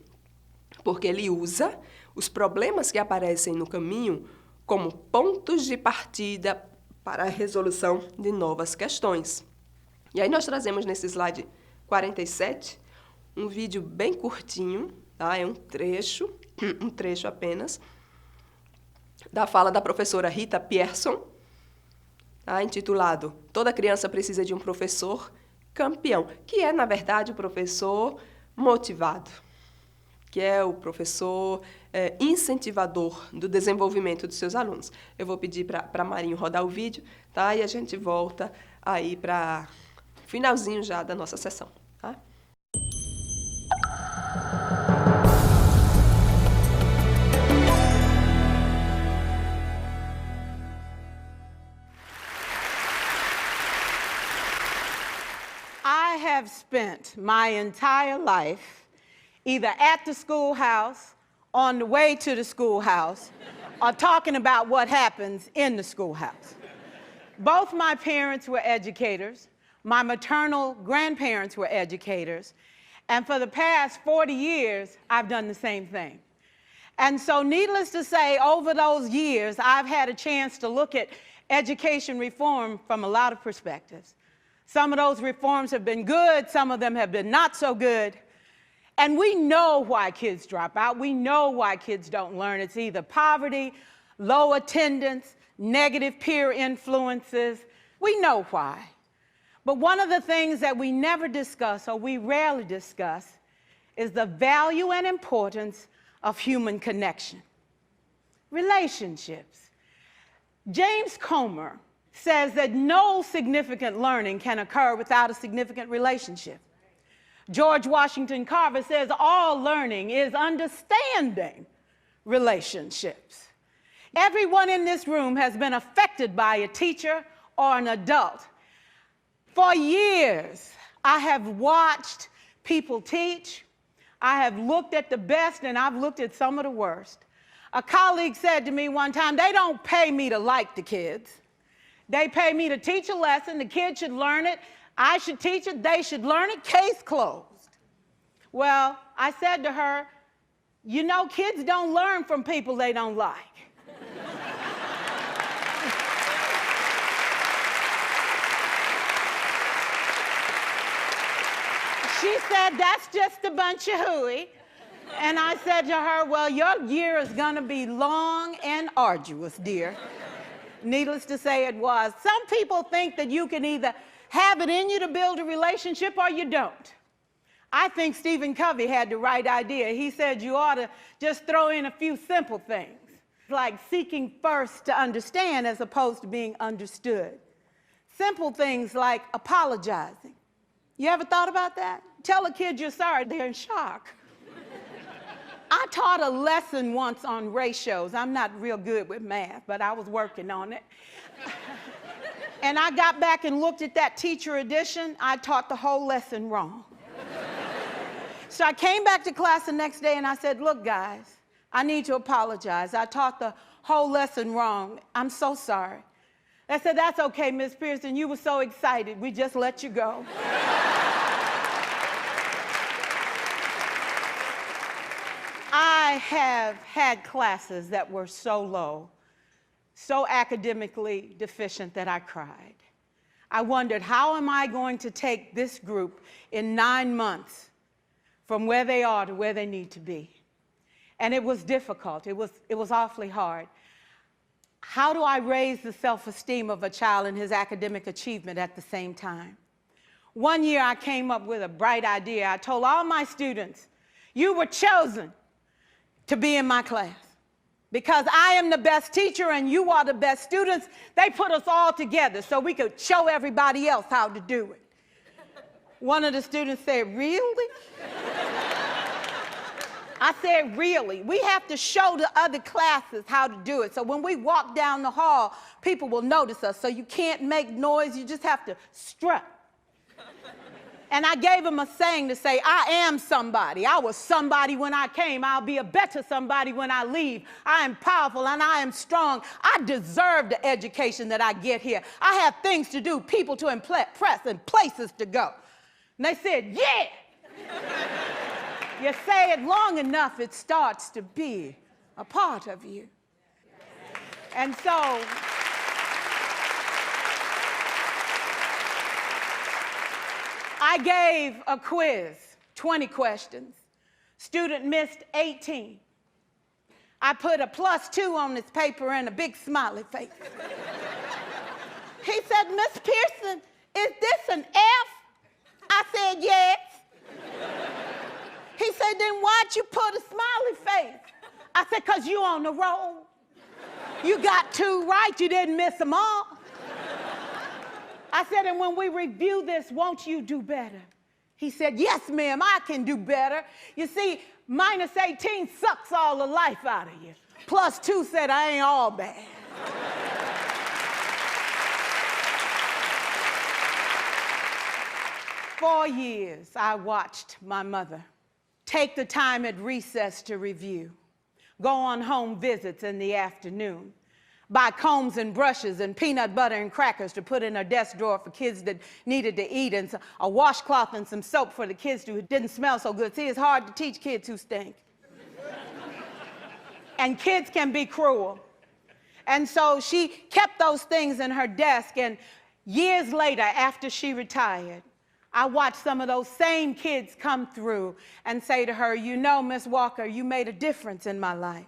Porque ele usa os problemas que aparecem no caminho como pontos de partida para a resolução de novas questões. E aí nós trazemos nesse slide 47 um vídeo bem curtinho, tá? É um trecho apenas, da fala da professora Rita Pierson, tá? Intitulado Toda Criança Precisa de um Professor Campeão, que é, na verdade, o professor motivado, que é o professor incentivador do desenvolvimento dos seus alunos. Eu vou pedir para Marinho rodar o vídeo, tá? E a gente volta aí para finalzinho já da nossa sessão, tá? I have spent my entire life either at the schoolhouse, on the way to the schoolhouse, or talking about what happens in the schoolhouse. Both my parents were educators. My maternal grandparents were educators. And for the past 40 years, I've done the same thing. And so needless to say, over those years, I've had a chance to look at education reform from a lot of perspectives. Some of those reforms have been good, some of them have been not so good. And we know why kids drop out. We know why kids don't learn. It's either poverty, low attendance, negative peer influences. We know why. But one of the things that we never discuss, or we rarely discuss, is the value and importance of human connection. Relationships. James Comer says that no significant learning can occur without a significant relationship. George Washington Carver says all learning is understanding relationships. Everyone in this room has been affected by a teacher or an adult. For years, I have watched people teach. I have looked at the best and I've looked at some of the worst. A colleague said to me one time, they don't pay me to like the kids. They pay me to teach a lesson. The kids should learn it. I should teach it. They should learn it. Case closed. Well, I said to her, you know, kids don't learn from people they don't like. She said, that's just a bunch of hooey. And I said to her, well, your year is going to be long and arduous, dear. Needless to say, it was. Some people think that you can either have it in you to build a relationship or you don't. I think Stephen Covey had the right idea. He said you ought to just throw in a few simple things, like seeking first to understand as opposed to being understood. Simple things like apologizing. You ever thought about that? Tell a kid you're sorry, they're in shock. I taught a lesson once on ratios. I'm not real good with math, but I was working on it. And I got back and looked at that teacher edition. I taught the whole lesson wrong. So I came back to class the next day and I said, look, guys, I need to apologize. I taught the whole lesson wrong. I'm so sorry. They said, that's okay, Miss Pearson. You were so excited. We just let you go. I have had classes that were so low, so academically deficient that I cried. I wondered, how am I going to take this group in 9 months from where they are to where they need to be? And it was difficult. It was awfully hard. How do I raise the self-esteem of a child and his academic achievement at the same time? One year I came up with a bright idea. I told all my students, you were chosen to be in my class. Because I am the best teacher and you are the best students, they put us all together so we could show everybody else how to do it. One of the students said, really? I said, really? We have to show the other classes how to do it. So when we walk down the hall, people will notice us. So you can't make noise, you just have to strut. And I gave him a saying to say, I am somebody. I was somebody when I came. I'll be a better somebody when I leave. I am powerful and I am strong. I deserve the education that I get here. I have things to do, people to impress, and places to go. And they said, yeah. You say it long enough, it starts to be a part of you. And so, I gave a quiz, 20 questions. Student missed 18. I put a +2 on this paper and a big smiley face. He said, Miss Pearson, is this an F? I said, yes. He said, then why'd you put a smiley face? I said, because you on the roll. You got 2 right, you didn't miss them all. I said, and when we review this, won't you do better? He said, yes, ma'am, I can do better. You see, -18 sucks all the life out of you. +2 said, I ain't all bad. For years, I watched my mother take the time at recess to review, go on home visits in the afternoon, buy combs and brushes and peanut butter and crackers to put in her desk drawer for kids that needed to eat, and a washcloth and some soap for the kids who didn't smell so good. See, it's hard to teach kids who stink. And kids can be cruel. And so she kept those things in her desk, and years later, after she retired, I watched some of those same kids come through and say to her, you know, Miss Walker, you made a difference in my life.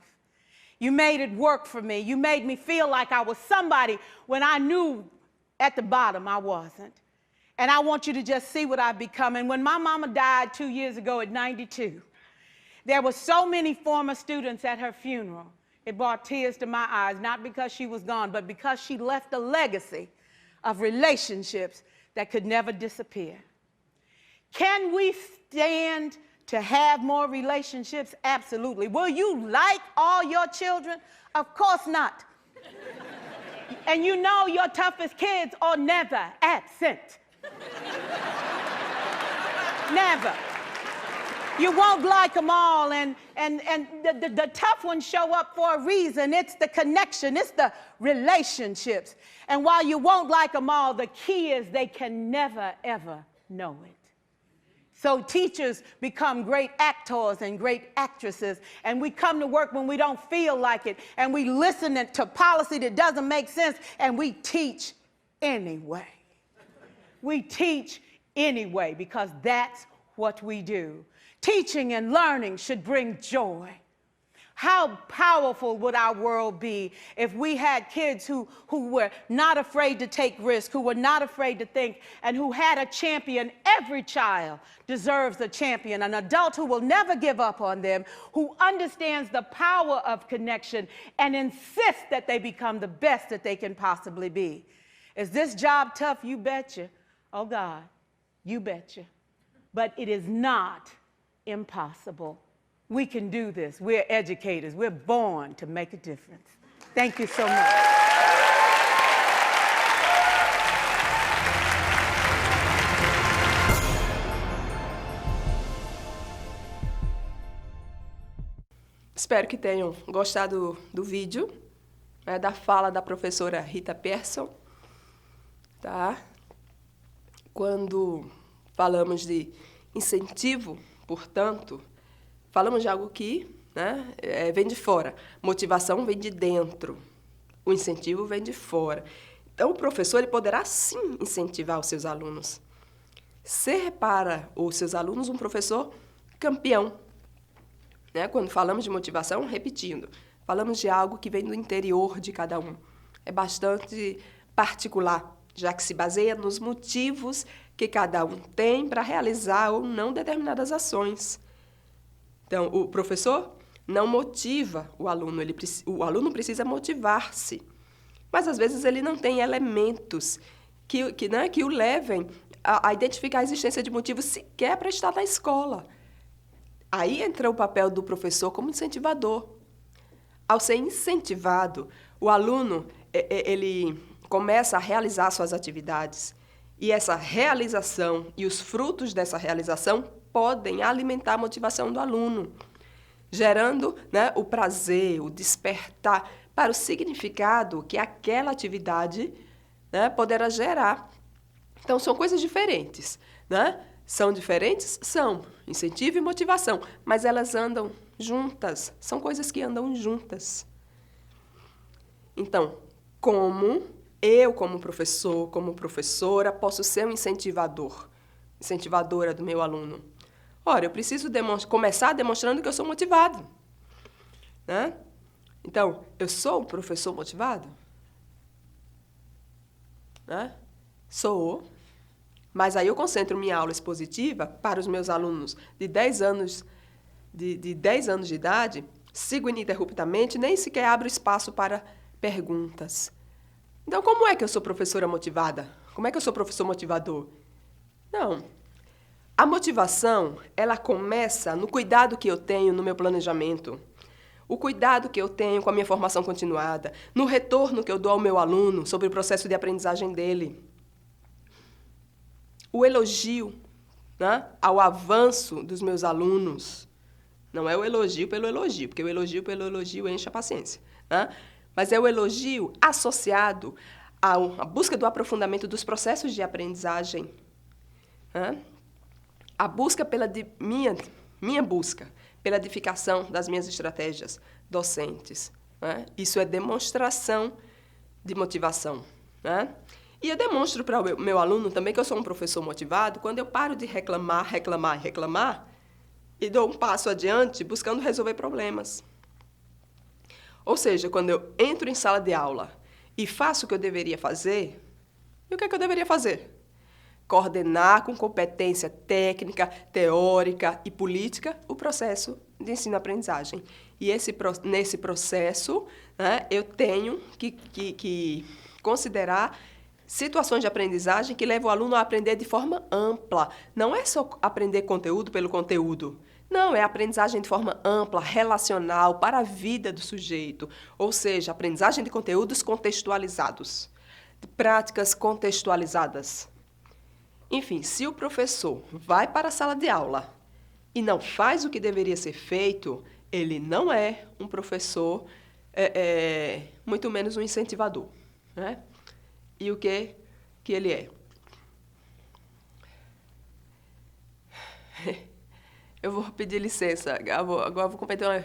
You made it work for me. You made me feel like I was somebody when I knew at the bottom I wasn't. And I want you to just see what I've become. And when my mama died 2 years ago at 92, there were so many former students at her funeral. It brought tears to my eyes, not because she was gone, but because she left a legacy of relationships that could never disappear. Can we stand to have more relationships? Absolutely. Will you like all your children? Of course not. And you know your toughest kids are never absent. Never. You won't like them all, and the tough ones show up for a reason. It's the connection, it's the relationships. And while you won't like them all, the key is they can never, ever know it. So teachers become great actors and great actresses, and we come to work when we don't feel like it, and we listen to policy that doesn't make sense, and we teach anyway. We teach anyway because that's what we do. Teaching and learning should bring joy. How powerful would our world be if we had kids who were not afraid to take risks, who were not afraid to think, and who had a champion? Every child deserves a champion, an adult who will never give up on them, who understands the power of connection and insists that they become the best that they can possibly be. Is this job tough? You betcha. Oh, God, you betcha. But it is not impossible. We can do this. We're educators. We're born to make a difference. Thank you so much. Espero que tenham gostado do vídeo, da fala da professora Rita Persson. Tá? Quando falamos de incentivo, portanto, falamos de algo que vem de fora. Motivação vem de dentro. O incentivo vem de fora. Então, o professor ele poderá, sim, incentivar os seus alunos. Ser para os seus alunos um professor campeão. Quando falamos de motivação, repetindo, falamos de algo que vem do interior de cada um. É bastante particular, já que se baseia nos motivos que cada um tem para realizar ou não determinadas ações. Então, o professor não motiva o aluno, o aluno precisa motivar-se. Mas, às vezes, ele não tem elementos que o levem a identificar a existência de motivos sequer para estar na escola. Aí entra o papel do professor como incentivador. Ao ser incentivado, o aluno ele começa a realizar suas atividades. E essa realização e os frutos dessa realização podem alimentar a motivação do aluno, gerando o prazer, o despertar para o significado que aquela atividade poderá gerar. Então, são coisas diferentes. São diferentes? São. Incentivo e motivação. Mas elas andam juntas. São coisas que andam juntas. Então, como eu, como professor, como professora, posso ser um incentivadora do meu aluno? Ora, eu preciso começar demonstrando que eu sou motivado. Então, eu sou um professor motivado? Sou. Mas aí eu concentro minha aula expositiva para os meus alunos de 10 anos de idade, sigo ininterruptamente, nem sequer abro espaço para perguntas. Então, como é que eu sou professora motivada? Como é que eu sou professor motivador? Não. A motivação, ela começa no cuidado que eu tenho no meu planejamento, o cuidado que eu tenho com a minha formação continuada, no retorno que eu dou ao meu aluno sobre o processo de aprendizagem dele. O elogio ao avanço dos meus alunos. Não é o elogio pelo elogio, porque o elogio pelo elogio enche a paciência. Mas é o elogio associado à busca do aprofundamento dos processos de aprendizagem. A busca minha busca pela edificação das minhas estratégias docentes. Isso é demonstração de motivação. E eu demonstro para o meu aluno também que eu sou um professor motivado quando eu paro de reclamar e dou um passo adiante buscando resolver problemas. Ou seja, quando eu entro em sala de aula e faço o que eu deveria fazer, e o que é que eu deveria fazer? Coordenar com competência técnica, teórica e política o processo de ensino-aprendizagem. E nesse processo, eu tenho que considerar situações de aprendizagem que levam o aluno a aprender de forma ampla. Não é só aprender conteúdo pelo conteúdo. Não, é aprendizagem de forma ampla, relacional, para a vida do sujeito. Ou seja, aprendizagem de conteúdos contextualizados, de práticas contextualizadas. Enfim, se o professor vai para a sala de aula e não faz o que deveria ser feito, ele não é um professor, muito menos um incentivador, né? E o que ele é? Eu vou pedir licença, agora vou cometer uma...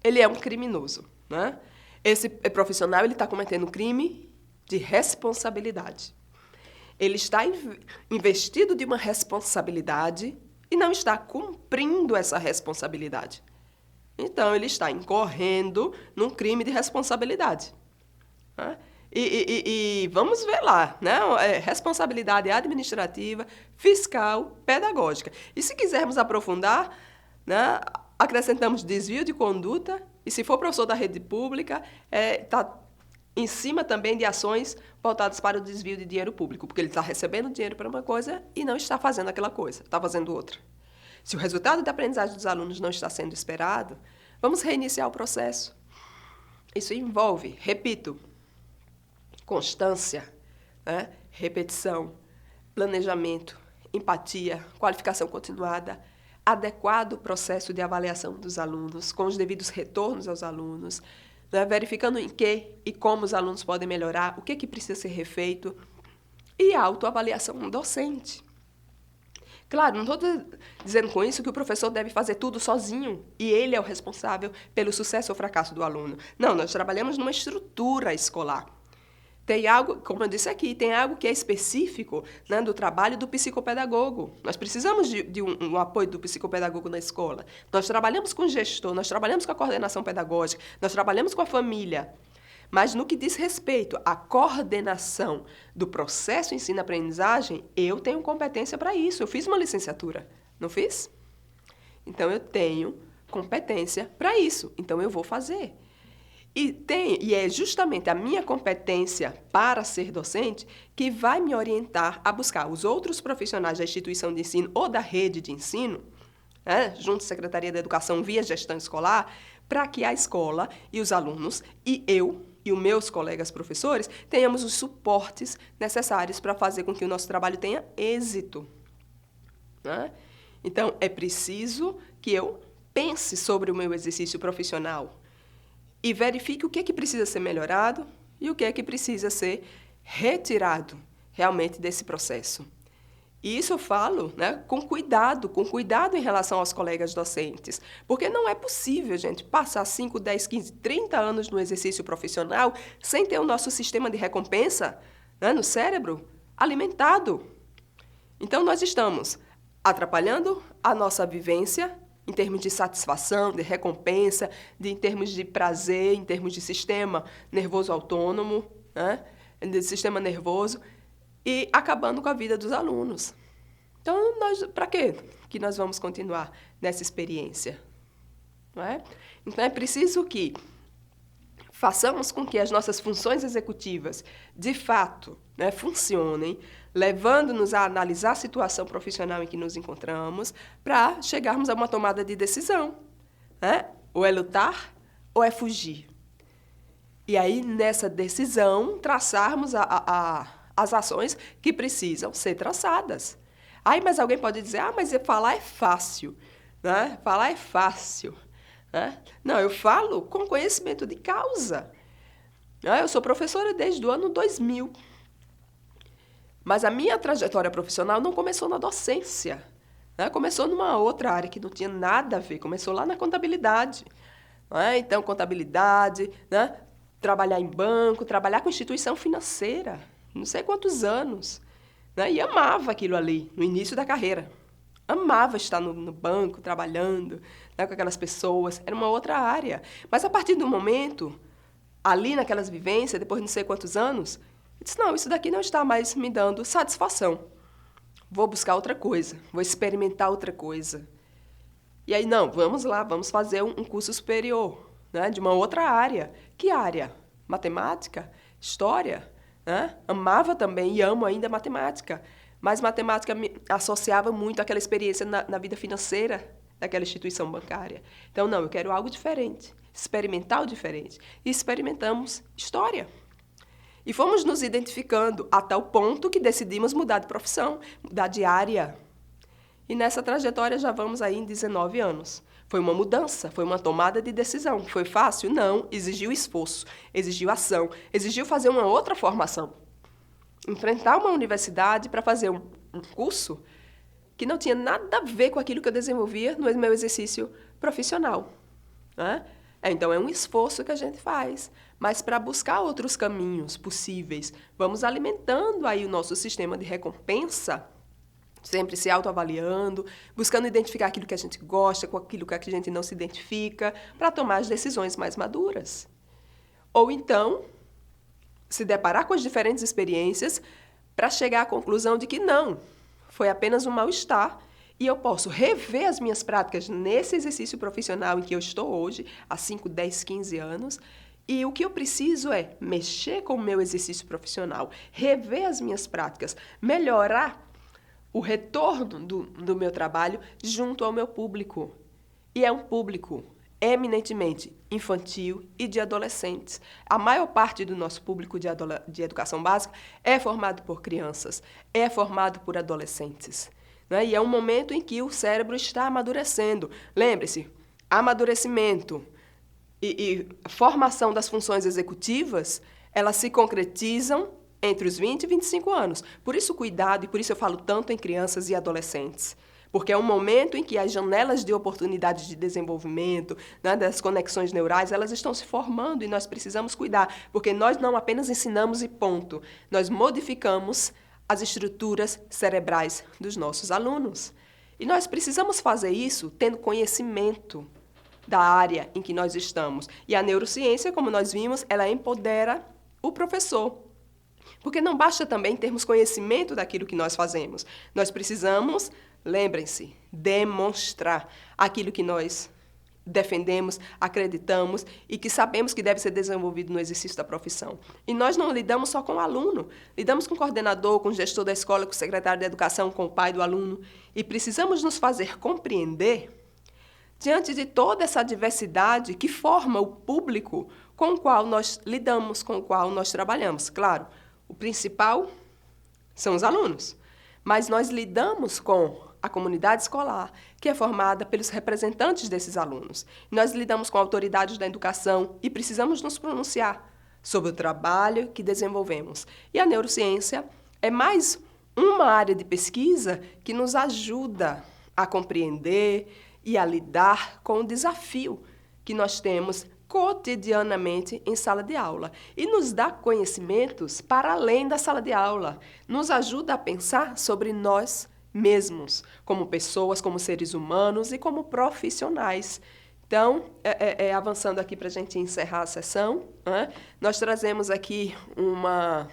Ele é um criminoso, né? Esse profissional está cometendo crime de responsabilidade. Ele está investido de uma responsabilidade e não está cumprindo essa responsabilidade. Então, ele está incorrendo num crime de responsabilidade, né? E vamos ver lá, né? Responsabilidade administrativa, fiscal, pedagógica. E se quisermos aprofundar, né, acrescentamos desvio de conduta, e se for professor da rede pública, está em cima também de ações voltadas para o desvio de dinheiro público, porque ele está recebendo dinheiro para uma coisa e não está fazendo aquela coisa, está fazendo outra. Se o resultado da aprendizagem dos alunos não está sendo esperado, vamos reiniciar o processo. Isso envolve, repito, constância, né? Repetição, planejamento, empatia, qualificação continuada, adequado processo de avaliação dos alunos, com os devidos retornos aos alunos, né? Verificando em que e como os alunos podem melhorar, o que precisa ser refeito, e autoavaliação docente. Claro, não estou dizendo com isso que o professor deve fazer tudo sozinho e ele é o responsável pelo sucesso ou fracasso do aluno. Não, nós trabalhamos numa estrutura escolar. Tem algo, como eu disse aqui, tem algo que é específico, né, do trabalho do psicopedagogo. Nós precisamos de um apoio do psicopedagogo na escola. Nós trabalhamos com o gestor, nós trabalhamos com a coordenação pedagógica, nós trabalhamos com a família. Mas no que diz respeito à coordenação do processo ensino-aprendizagem, eu tenho competência para isso. Eu fiz uma licenciatura, não fiz? Então, eu tenho competência para isso. Então, eu vou fazer. E é justamente a minha competência para ser docente que vai me orientar a buscar os outros profissionais da instituição de ensino ou da rede de ensino, né, junto à Secretaria da Educação via gestão escolar, para que a escola e os alunos e eu e os meus colegas professores tenhamos os suportes necessários para fazer com que o nosso trabalho tenha êxito, né? Então, é preciso que eu pense sobre o meu exercício profissional e verifique o que é que precisa ser melhorado e o que é que precisa ser retirado realmente desse processo. E isso eu falo, né, com cuidado em relação aos colegas docentes, porque não é possível, gente, passar 5, 10, 15, 30 anos no exercício profissional sem ter o nosso sistema de recompensa, né, no cérebro alimentado. Então, nós estamos atrapalhando a nossa vivência em termos de satisfação, de recompensa, em termos de prazer, em termos de sistema nervoso autônomo, né, de sistema nervoso, e acabando com a vida dos alunos. Então, para quê que nós vamos continuar nessa experiência? Não é? Então, é preciso que façamos com que as nossas funções executivas, de fato, né, funcionem, levando-nos a analisar a situação profissional em que nos encontramos, para chegarmos a uma tomada de decisão, né? Ou é lutar ou é fugir. E aí, nessa decisão, traçarmos as ações que precisam ser traçadas. Aí, mas alguém pode dizer, mas falar é fácil, né? Falar é fácil, né? Não, eu falo com conhecimento de causa. Eu sou professora desde o ano 2000. Mas a minha trajetória profissional não começou na docência, né? Começou numa outra área que não tinha nada a ver, começou lá na contabilidade, né? Então, contabilidade, né? Trabalhar em banco, trabalhar com instituição financeira, não sei quantos anos, né? E amava aquilo ali, no início da carreira. Amava estar no banco, trabalhando, né, com aquelas pessoas, era uma outra área. Mas, a partir do momento, ali naquelas vivências, depois de não sei quantos anos, eu disse, não, isso daqui não está mais me dando satisfação. Vou buscar outra coisa, vou experimentar outra coisa. E aí, não, vamos lá, vamos fazer um curso superior, né, de uma outra área. Que área? Matemática? História? Né? Amava também e amo ainda matemática, mas matemática me associava muito àquela experiência na vida financeira daquela instituição bancária. Então, não, eu quero algo diferente, experimentar o diferente. E experimentamos história. E fomos nos identificando a tal ponto que decidimos mudar de profissão, mudar de área. E nessa trajetória já vamos aí em 19 anos. Foi uma mudança, foi uma tomada de decisão. Foi fácil? Não. Exigiu esforço, exigiu ação, exigiu fazer uma outra formação. Enfrentar uma universidade para fazer um curso que não tinha nada a ver com aquilo que eu desenvolvia no meu exercício profissional, né? Então, é um esforço que a gente faz, mas para buscar outros caminhos possíveis. Vamos alimentando aí o nosso sistema de recompensa, sempre se autoavaliando, buscando identificar aquilo que a gente gosta com aquilo que a gente não se identifica, para tomar as decisões mais maduras. Ou então, se deparar com as diferentes experiências para chegar à conclusão de que não, foi apenas um mal-estar e eu posso rever as minhas práticas nesse exercício profissional em que eu estou hoje, há 5, 10, 15 anos, e o que eu preciso é mexer com o meu exercício profissional, rever as minhas práticas, melhorar o retorno do meu trabalho junto ao meu público. E é um público eminentemente infantil e de adolescentes. A maior parte do nosso público de educação básica é formado por crianças, é formado por adolescentes, né? E é um momento em que o cérebro está amadurecendo. Lembre-se, amadurecimento e formação das funções executivas, elas se concretizam entre os 20 e 25 anos. Por isso, cuidado, e por isso eu falo tanto em crianças e adolescentes. Porque é um momento em que as janelas de oportunidade de desenvolvimento, né, das conexões neurais, elas estão se formando e nós precisamos cuidar. Porque nós não apenas ensinamos e ponto, nós modificamos as estruturas cerebrais dos nossos alunos. E nós precisamos fazer isso tendo conhecimento da área em que nós estamos. E a neurociência, como nós vimos, ela empodera o professor. Porque não basta também termos conhecimento daquilo que nós fazemos. Nós precisamos, lembrem-se, demonstrar aquilo que nós defendemos, acreditamos e que sabemos que deve ser desenvolvido no exercício da profissão. E nós não lidamos só com o aluno, lidamos com o coordenador, com o gestor da escola, com o secretário de educação, com o pai do aluno. E precisamos nos fazer compreender diante de toda essa diversidade que forma o público com o qual nós lidamos, com o qual nós trabalhamos. Claro, o principal são os alunos, mas nós lidamos com a comunidade escolar, que é formada pelos representantes desses alunos. Nós lidamos com autoridades da educação e precisamos nos pronunciar sobre o trabalho que desenvolvemos. E a neurociência é mais uma área de pesquisa que nos ajuda a compreender e a lidar com o desafio que nós temos cotidianamente em sala de aula. E nos dá conhecimentos para além da sala de aula. Nos ajuda a pensar sobre nós mesmos, como pessoas, como seres humanos e como profissionais. Então, avançando aqui para a gente encerrar a sessão, né, nós trazemos aqui uma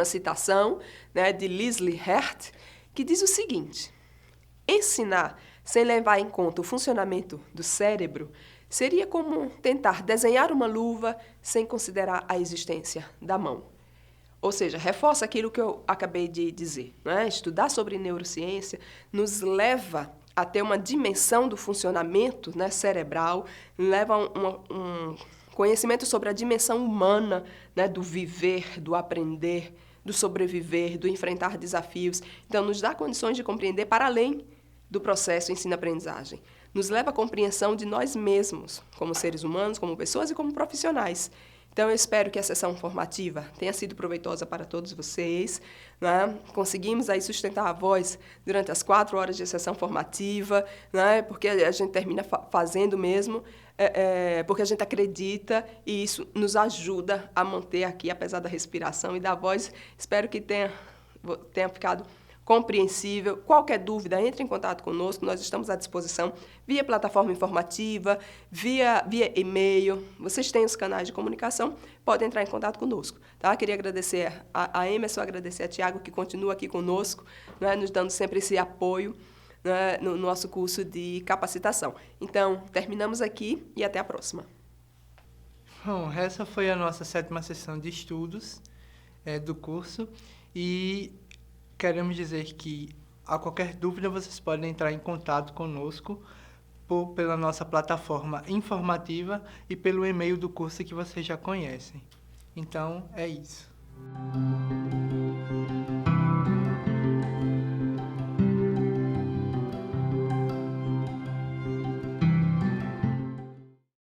citação, né, de Leslie Hert, que diz o seguinte: ensinar sem levar em conta o funcionamento do cérebro seria como tentar desenhar uma luva sem considerar a existência da mão. Ou seja, reforça aquilo que eu acabei de dizer, né? Estudar sobre neurociência nos leva a ter uma dimensão do funcionamento, né, cerebral, leva um conhecimento sobre a dimensão humana, né, do viver, do aprender, do sobreviver, do enfrentar desafios. Então, nos dá condições de compreender para além do processo ensino-aprendizagem. Nos leva à compreensão de nós mesmos, como seres humanos, como pessoas e como profissionais. Então, eu espero que a sessão formativa tenha sido proveitosa para todos vocês, né? Conseguimos aí sustentar a voz durante as 4 horas de sessão formativa, né? Porque a gente termina fazendo mesmo, porque a gente acredita e isso nos ajuda a manter aqui, apesar da respiração e da voz. Espero que tenha ficado compreensível. Qualquer dúvida, entre em contato conosco, nós estamos à disposição via plataforma informativa, via e-mail. Vocês têm os canais de comunicação, podem entrar em contato conosco. Tá? Queria agradecer a Emerson, agradecer a Tiago, que continua aqui conosco, né, nos dando sempre esse apoio, né, no nosso curso de capacitação. Então, terminamos aqui e até a próxima. Bom, essa foi a nossa 7ª sessão de estudos do curso e queremos dizer que, a qualquer dúvida, vocês podem entrar em contato conosco pela nossa plataforma informativa e pelo e-mail do curso que vocês já conhecem. Então, é isso.